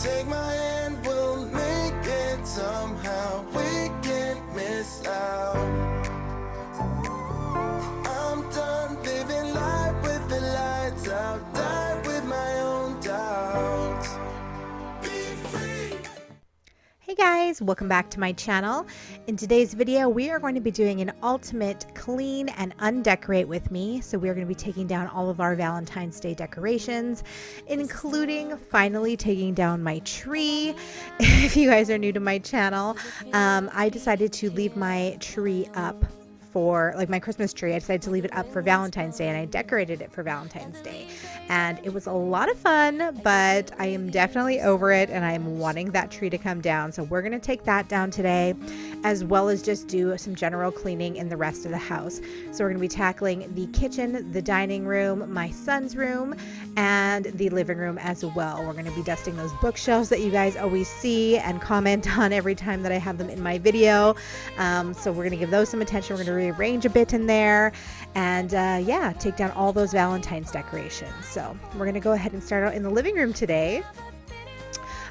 Take my hand, we'll make it somehow. We can't miss out. I'm done living life with the lights out. Die with my own doubts. Be free. Hey guys, welcome back to my channel. In today's video, we are going to be doing an ultimate clean and undecorate with me. So we're going to be taking down all of our Valentine's Day decorations, including finally taking down my tree. If you guys are new to my channel, I decided to leave my tree up for like my Christmas tree. I decided to leave it up for Valentine's Day, and I decorated it for Valentine's Day, and it was a lot of fun, but I am definitely over it and I'm wanting that tree to come down. So we're going to take that down today, as well as just do some general cleaning in the rest of the house. So we're going to be tackling the kitchen, the dining room, my son's room, and the living room as well. We're going to be dusting those bookshelves that you guys always see and comment on every time that I have them in my video. So we're going to give those some attention. We're going to rearrange a bit in there, and yeah, take down all those Valentine's decorations. So we're going to go ahead and start out in the living room today.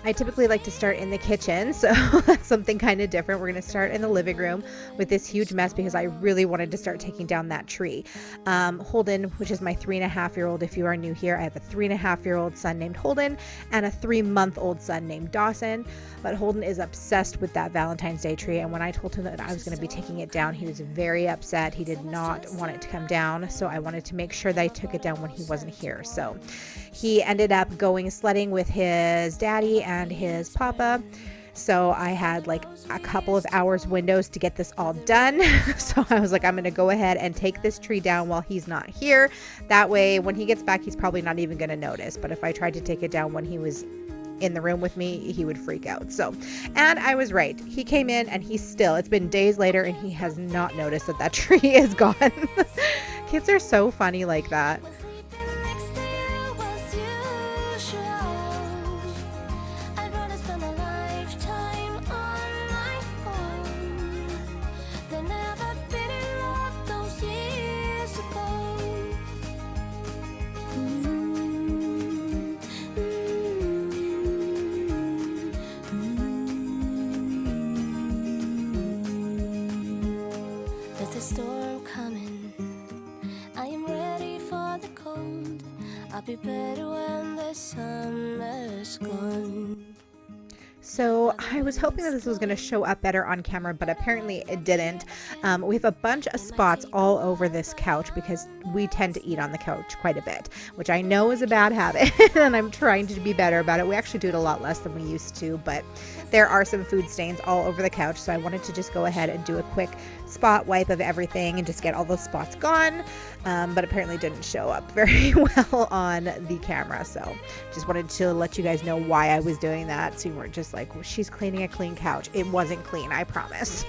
I typically like to start in the kitchen, so that's something kind of different. We're going to start in the living room with this huge mess because I really wanted to start taking down that tree. Holden, which is my 3.5-year-old, if you are new here, I have a 3.5-year-old son named Holden and a 3-month-old son named Dawson. But Holden is obsessed with that Valentine's Day tree, and when I told him that I was going to be taking it down, he was very upset. He did not want it to come down, so I wanted to make sure that I took it down when he wasn't here. So he ended up going sledding with his daddy and his papa. So I had like a couple of hours windows to get this all done. So I was like, I'm going to go ahead and take this tree down while he's not here. That way, when he gets back, he's probably not even going to notice. But if I tried to take it down when he was in the room with me, he would freak out. So, and I was right. He came in and it's been days later and he has not noticed that that tree is gone. Kids are so funny like that. Storm coming, I am ready for the cold. I'll be better when the summer's gone. So I was hoping that this was going to show up better on camera, but apparently it didn't. We have a bunch of spots all over this couch because we tend to eat on the couch quite a bit, which I know is a bad habit, and I'm trying to be better about it. We actually do it a lot less than we used to, but there are some food stains all over the couch, so I wanted to just go ahead and do a quick spot wipe of everything and just get all those spots gone, but apparently didn't show up very well on the camera. So just wanted to let you guys know why I was doing that, so you weren't just like, well, she's cleaning a clean couch. It wasn't clean, I promise.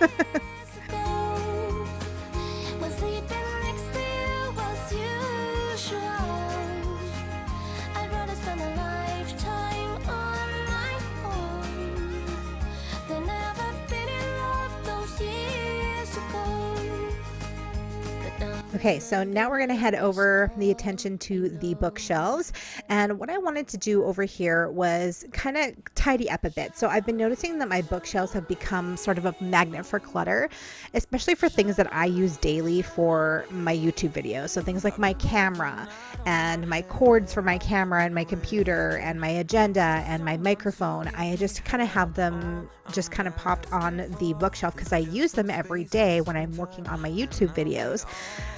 Okay, so now we're going to head over the attention to the bookshelves, and what I wanted to do over here was kind of tidy up a bit. So I've been noticing that my bookshelves have become sort of a magnet for clutter, especially for things that I use daily for my YouTube videos. So things like my camera and my cords for my camera and my computer and my agenda and my microphone. I just kind of have them just kind of popped on the bookshelf because I use them every day when I'm working on my YouTube videos.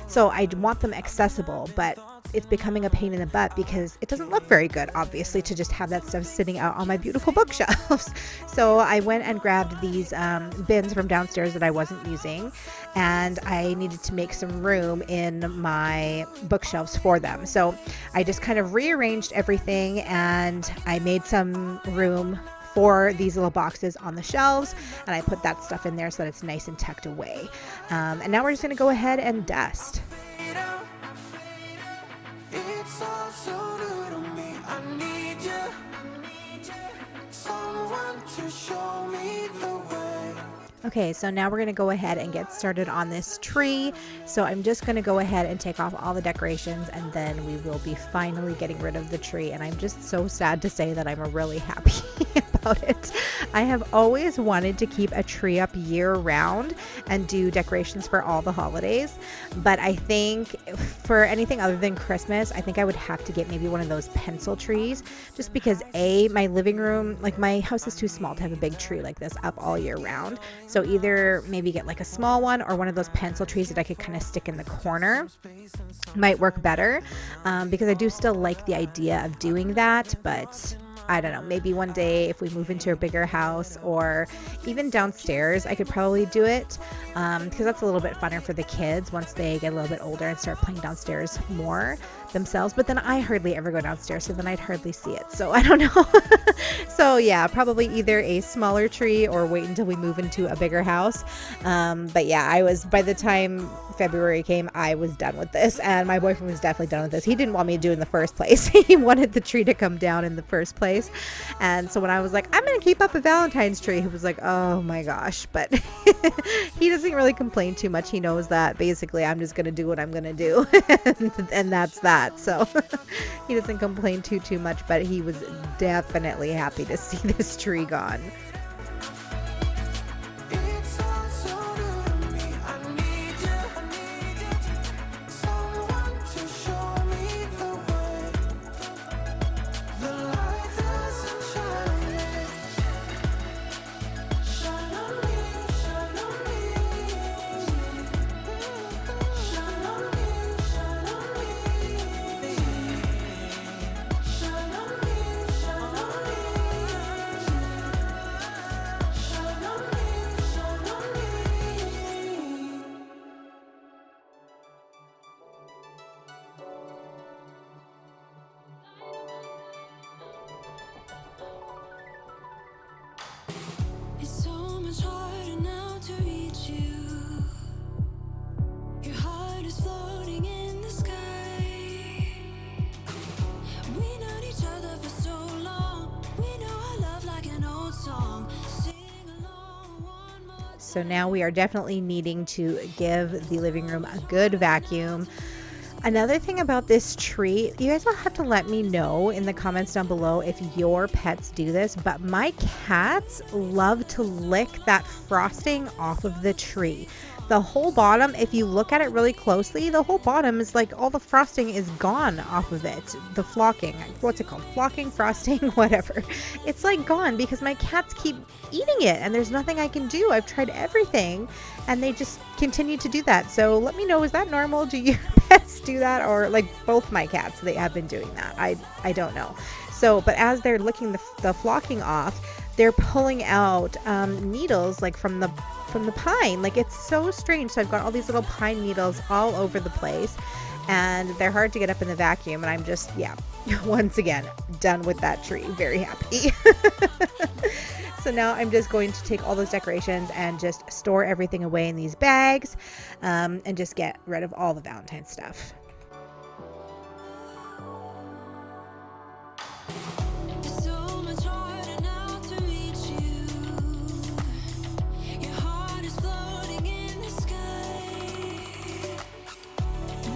So I want them accessible, but it's becoming a pain in the butt because it doesn't look very good, obviously, to just have that stuff sitting out on my beautiful bookshelves. So I went and grabbed these bins from downstairs that I wasn't using, and I needed to make some room in my bookshelves for them. So I just kind of rearranged everything, and I made some room for these little boxes on the shelves, and I put that stuff in there so that it's nice and tucked away. And now we're just going to go ahead and dust. It's all so new to me. I need you. Someone to show me the way. Okay, so now we're going to go ahead and get started on this tree. So I'm just going to go ahead and take off all the decorations, and then we will be finally getting rid of the tree. And I'm just so sad to say that I'm really happy about it. I have always wanted to keep a tree up year round and do decorations for all the holidays, but I think for anything other than Christmas, I think I would have to get maybe one of those pencil trees, just because my living room, like my house is too small to have a big tree like this up all year round. So either maybe get like a small one or one of those pencil trees that I could kind of stick in the corner might work better, because I do still like the idea of doing that, but I don't know, maybe one day if we move into a bigger house or even downstairs, I could probably do it, because that's a little bit funner for the kids once they get a little bit older and start playing downstairs more themselves. But then I hardly ever go downstairs, so then I'd hardly see it. So I don't know. So yeah, probably either a smaller tree or wait until we move into a bigger house. But yeah, by the time February came, I was done with this, and my boyfriend was definitely done with this. He didn't want me to do it in the first place. He wanted the tree to come down in the first place. And so when I was like, I'm going to keep up a Valentine's tree, he was like, oh my gosh. But he doesn't really complain too much. He knows that basically I'm just going to do what I'm going to do. And that's that. So he doesn't complain too much, but he was definitely happy to see this tree gone. It's all so new to me. I need you, someone to show me the way. The light doesn't shine on me. Shine on me, shine on me. Shine on me, shine on me. Shine on me, shine on me. Shine on me, shine on me. It's so much harder now to reach you. Your heart is floating in the sky. We known each other for so long. We know our love like an old song. Sing along one more time. So now we are definitely needing to give the living room a good vacuum. Another thing about this tree, you guys will have to let me know in the comments down below if your pets do this, but my cats love to lick that frosting off of the tree. The whole bottom, if you look at it really closely, the whole bottom is like all the frosting is gone off of it. The flocking, what's it called? Flocking, frosting, whatever. It's like gone because my cats keep eating it and there's nothing I can do. I've tried everything and they just continue to do that. So let me know, is that normal? Do your pets do that? Or like both my cats, they have been doing that. I don't know. So, but as they're licking the flocking off, they're pulling out needles like from the pine. Like, it's so strange. So I've got all these little pine needles all over the place and they're hard to get up in the vacuum, and I'm just, yeah, once again done with that tree. Very happy. So now I'm just going to take all those decorations and just store everything away in these bags, and just get rid of all the Valentine stuff. It's so much harder now to reach you. Your heart is floating in the sky.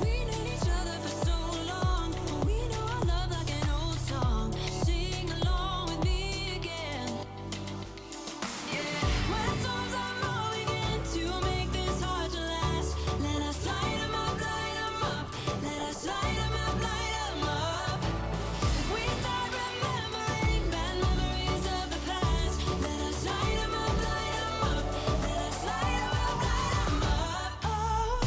We known each other for so long. We know our love like an old song. Sing along with me again. When storms are blowing in to make this hard to last, let us light 'em up, light 'em up. Let us light 'em up, light 'em up. If we start remembering bad memories of the past, let us light 'em up, light 'em up. Let us light 'em up, light 'em up. Oh.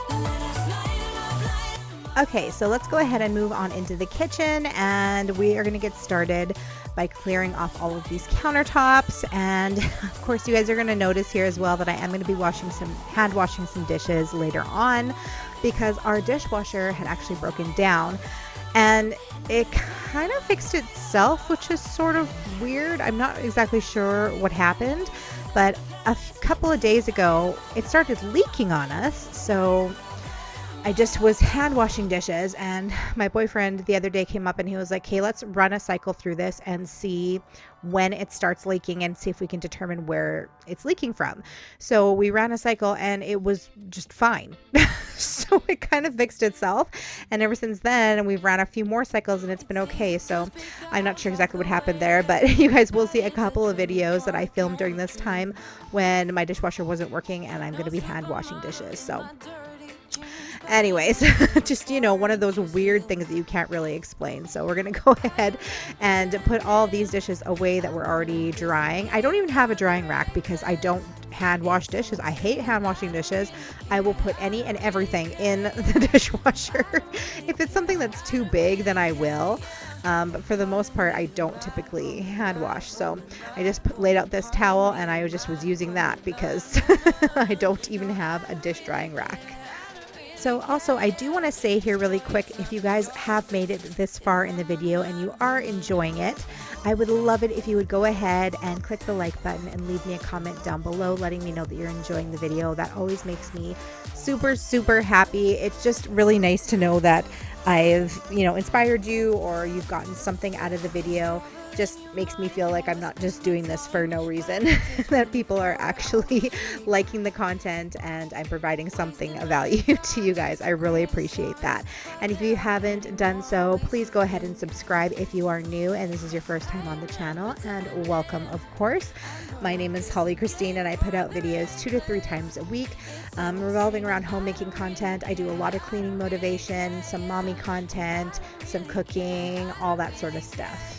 Let us light 'em up, light 'em up. Okay, so let's go ahead and move on into the kitchen, and we are going to get started by clearing off all of these countertops. And of course, you guys are going to notice here as well that I am going to be hand washing some dishes later on, because our dishwasher had actually broken down and it kind of fixed itself, which is sort of weird. I'm not exactly sure what happened, but a couple of days ago it started leaking on us. So I just was hand washing dishes, and my boyfriend the other day came up and he was like, "Hey, let's run a cycle through this and see when it starts leaking and see if we can determine where it's leaking from." So we ran a cycle and it was just fine. So it kind of fixed itself, and ever since then we've ran a few more cycles and it's been okay. So I'm not sure exactly what happened there, but you guys will see a couple of videos that I filmed during this time when my dishwasher wasn't working and I'm going to be hand washing dishes. So anyways, just, you know, one of those weird things that you can't really explain. So we're going to go ahead and put all these dishes away that were already drying. I don't even have a drying rack because I don't hand wash dishes. I hate hand washing dishes. I will put any and everything in the dishwasher. If it's something that's too big, then I will. But for the most part, I don't typically hand wash. So I just laid out this towel and I just was using that because I don't even have a dish drying rack. So also, I do want to say here really quick, if you guys have made it this far in the video and you are enjoying it, I would love it if you would go ahead and click the like button and leave me a comment down below letting me know that you're enjoying the video. That always makes me super, super happy. It's just really nice to know that I've, you know, inspired you or you've gotten something out of the video. Just makes me feel like I'm not just doing this for no reason, that people are actually liking the content and I'm providing something of value to you guys. I really appreciate that. And if you haven't done so, please go ahead and subscribe if you are new and this is your first time on the channel, and welcome, of course. My name is Holly Christine and I put out videos 2 to 3 times a week revolving around homemaking content. I do a lot of cleaning motivation, some mommy content, some cooking, all that sort of stuff.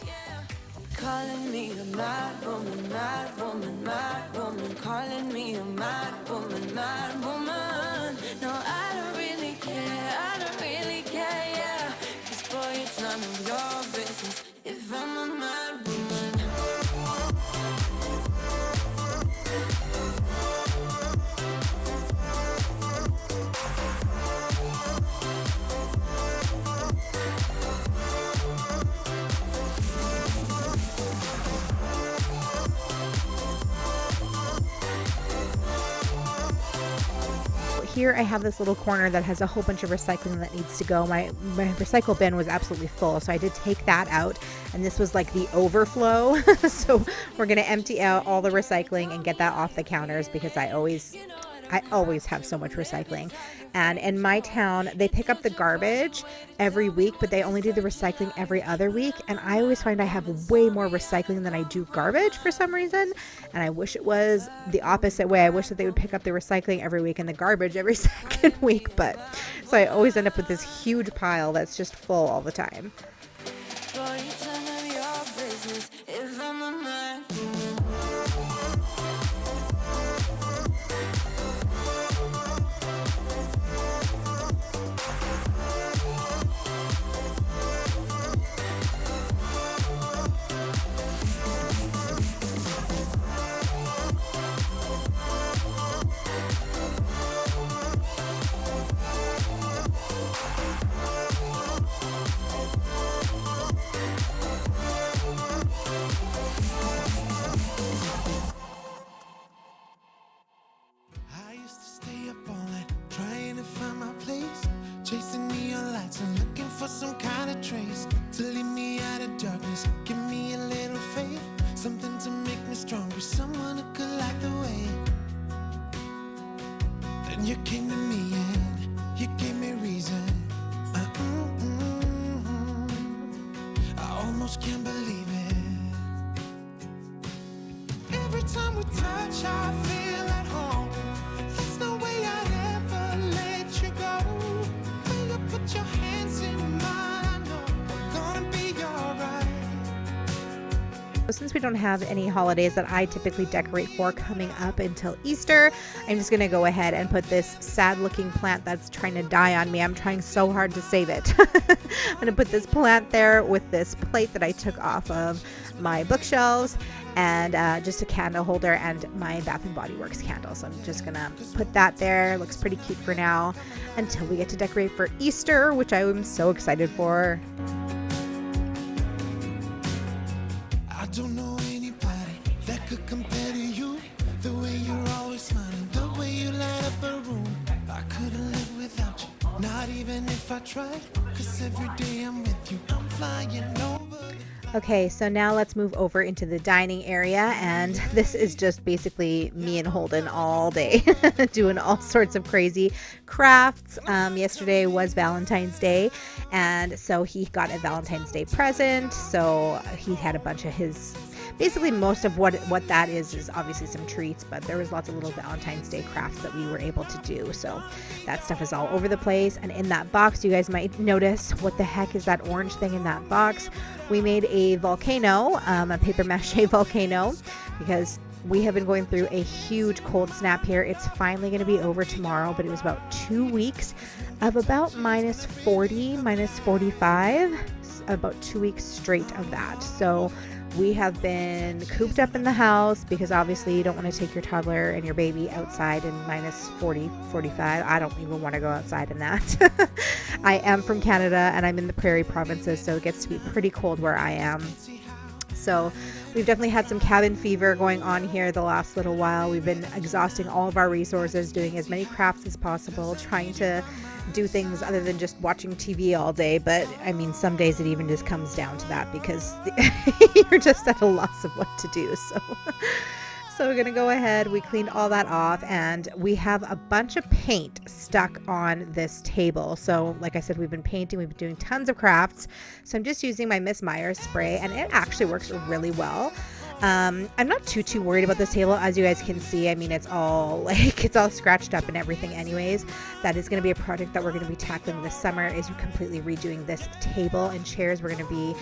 Calling me a mad woman, mad woman, mad woman. Calling me a mad woman, mad woman. No, I don't really care, I don't really care, yeah. 'Cause boy, it's none of your business if I'm a mad woman. Here I have this little corner that has a whole bunch of recycling that needs to go. My recycle bin was absolutely full, so I did take that out, and this was like the overflow. So we're gonna empty out all the recycling and get that off the counters because I always have so much recycling. And in my town, they pick up the garbage every week, but they only do the recycling every other week. And I always find I have way more recycling than I do garbage for some reason. And I wish it was the opposite way. I wish that they would pick up the recycling every week and the garbage every second week. But so I always end up with this huge pile that's just full all the time. Boy, it's none of your business if I'm a mad woman. I used to stay up all night trying to find my place, chasing neon lights and looking for some kind of trace to lead me out of darkness. Give me a little faith, something to make me stronger, someone who could light the way. Then you came to me and you gave me reason. I almost can't believe it. Every time we touch, I feel at home. There's no way I'd ever let you go. When you put your hands in mine, I know we're gonna be alright. Since we don't have any holidays that I typically decorate for coming up until Easter, I'm just going to go ahead and put this sad looking plant that's trying to die on me. I'm trying so hard to save it. I'm going to put this plant there with this plate that I took off of my bookshelves and just a candle holder and my Bath & Body Works candle. So I'm just going to put that there. It looks pretty cute for now until we get to decorate for Easter, which I am so excited for. I don't know anybody that could compare to you. The way you're always smiling, the way you light up a room. I couldn't live without you, not I tried. 'Cause every day I'm with you, I'm flying over. Okay, so now let's move over into the dining area, and this is just basically me and Holden all day doing all sorts of crazy crafts. Yesterday was Valentine's Day, and so he got a Valentine's Day present, so he had a bunch of his, basically most of what that is obviously some treats, but there was lots of little Valentine's Day crafts that we were able to do, so that stuff is all over the place. And in that box, you guys might notice, what the heck is that orange thing in that box? We made a volcano, a paper mache volcano, because we have been going through a huge cold snap here. It's finally going to be over tomorrow, but it was about 2 weeks of about minus 40, minus 45, about 2 weeks straight of that. So we have been cooped up in the house because obviously you don't want to take your toddler and your baby outside in minus 40, 45. I don't even want to go outside in that. I am from Canada and I'm in the prairie provinces, so it gets to be pretty cold where I am. So we've definitely had some cabin fever going on here the last little while. We've been exhausting all of our resources, doing as many crafts as possible, trying to do things other than just watching TV all day. But I mean, some days it even just comes down to that because you're just at a loss of what to do. So we're going to go ahead. We cleaned all that off, and we have a bunch of paint stuck on this table. So like I said, we've been painting, we've been doing tons of crafts. So I'm just using my Miss Myers spray, and it actually works really well. I'm not too worried about this table. As you guys can see, I mean, it's all scratched up and everything anyways. That is going to be a project that we're going to be tackling this summer, is completely redoing this table and chairs. We're going to be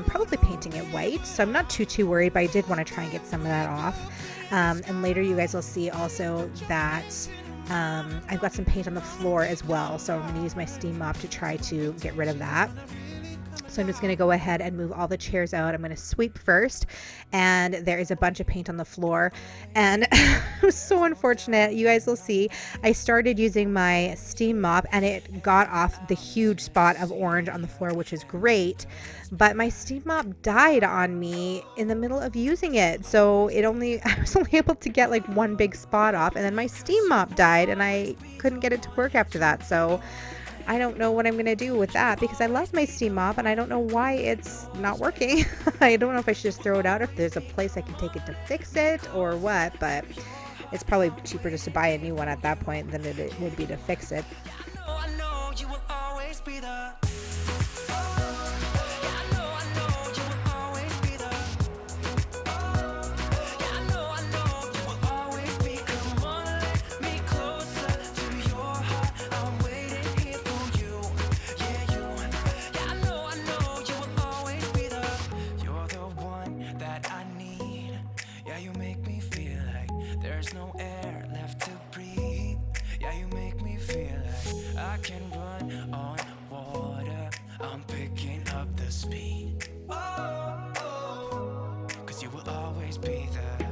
probably painting it white. So I'm not too worried, but I did want to try and get some of that off. And later you guys will see also that I've got some paint on the floor as well. So I'm going to use my steam mop to try to get rid of that. So I'm just going to go ahead and move all the chairs out. I'm going to sweep first, and there is a bunch of paint on the floor, and it was so unfortunate. You guys will see I started using my steam mop and it got off the huge spot of orange on the floor, which is great, but my steam mop died on me in the middle of using it. So I was only able to get like one big spot off, and then my steam mop died and I couldn't get it to work after that. So I don't know what I'm going to do with that, because I love my steam mop and I don't know why it's not working. I don't know if I should just throw it out, if there's a place I can take it to fix it or what, but it's probably cheaper just to buy a new one at that point than it would be to fix it. I know you will always be there. There's no air left to breathe. Yeah, you make me feel like I can run on water. I'm picking up the speed. Oh, oh, 'cause you will always be there.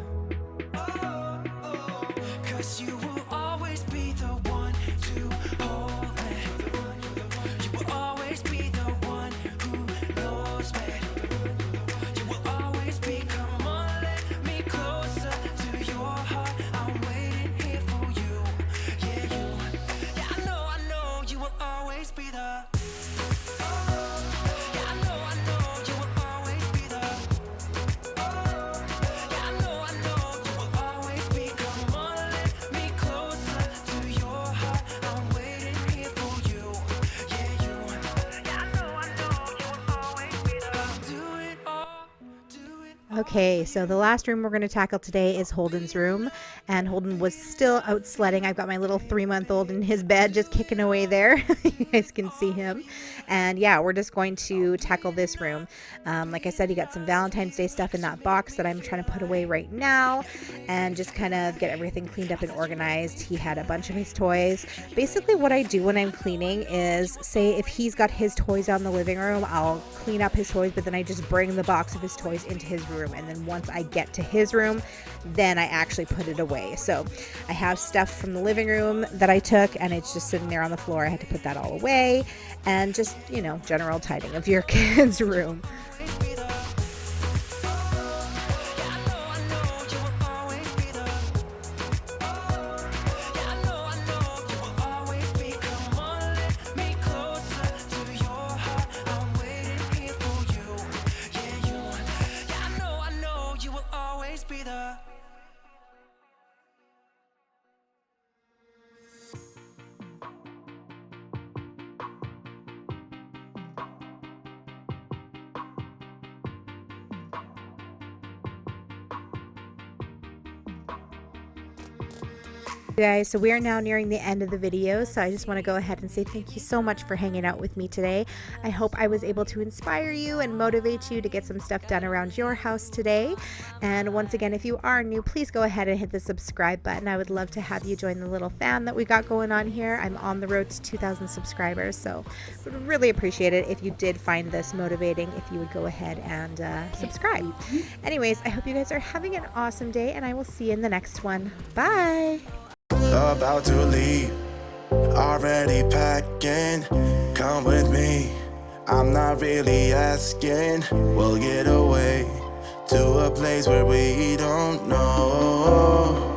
Oh, oh, 'cause you will always be the one to hold me. You will always be the one who knows me. You will always be, come on, let me closer to your heart. I'm waiting here for you. Yeah, you. Yeah, I know you will always be there. Yeah, I know you will always be there. Yeah, I know you will always be. Come on, let me closer to your heart. I'm waiting here for you. Yeah, you. Yeah, I know you will always be there. I'll do it all. Do it all. Okay, so the last room we're going to tackle today is Holden's room, and Holden was still out sledding. I've got my little 3-month-old in his bed just kicking away there. You guys can see him. And yeah, we're just going to tackle this room. Like I said, he got some Valentine's Day stuff in that box that I'm trying to put away right now and just kind of get everything cleaned up and organized. He had a bunch of his toys. Basically what I do when I'm cleaning is, say if he's got his toys out in the living room, I'll clean up his toys, but then I just bring the box of his toys into his room, and then once I get to his room, then I actually put it away. So I have stuff from the living room that I took, and it's just sitting there on the floor. I had to put that all away, and just, you know, general tidying of your kid's room. Come on, let me closer You guys, so we are now nearing the end of the video, so I just want to go ahead and say thank you so much for hanging out with me today. I hope I was able to inspire you and motivate you to get some stuff done around your house today. And once again, if you are new, please go ahead and hit the subscribe button. I would love to have you join the little fam that we got going on here. I'm on the road to 2,000 subscribers, so I would really appreciate it if you did find this motivating, if you would go ahead and subscribe. Anyways, I hope you guys are having an awesome day, and I will see you in the next one. Bye! About to leave, already packing. Come with me, I'm not really asking. We'll get away to a place where we don't know.